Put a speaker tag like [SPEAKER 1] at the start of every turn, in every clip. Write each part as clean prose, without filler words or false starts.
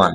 [SPEAKER 1] 1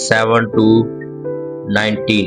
[SPEAKER 1] 7 to 19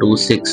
[SPEAKER 1] to 6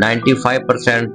[SPEAKER 1] 95%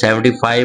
[SPEAKER 1] 75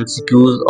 [SPEAKER 1] MCQs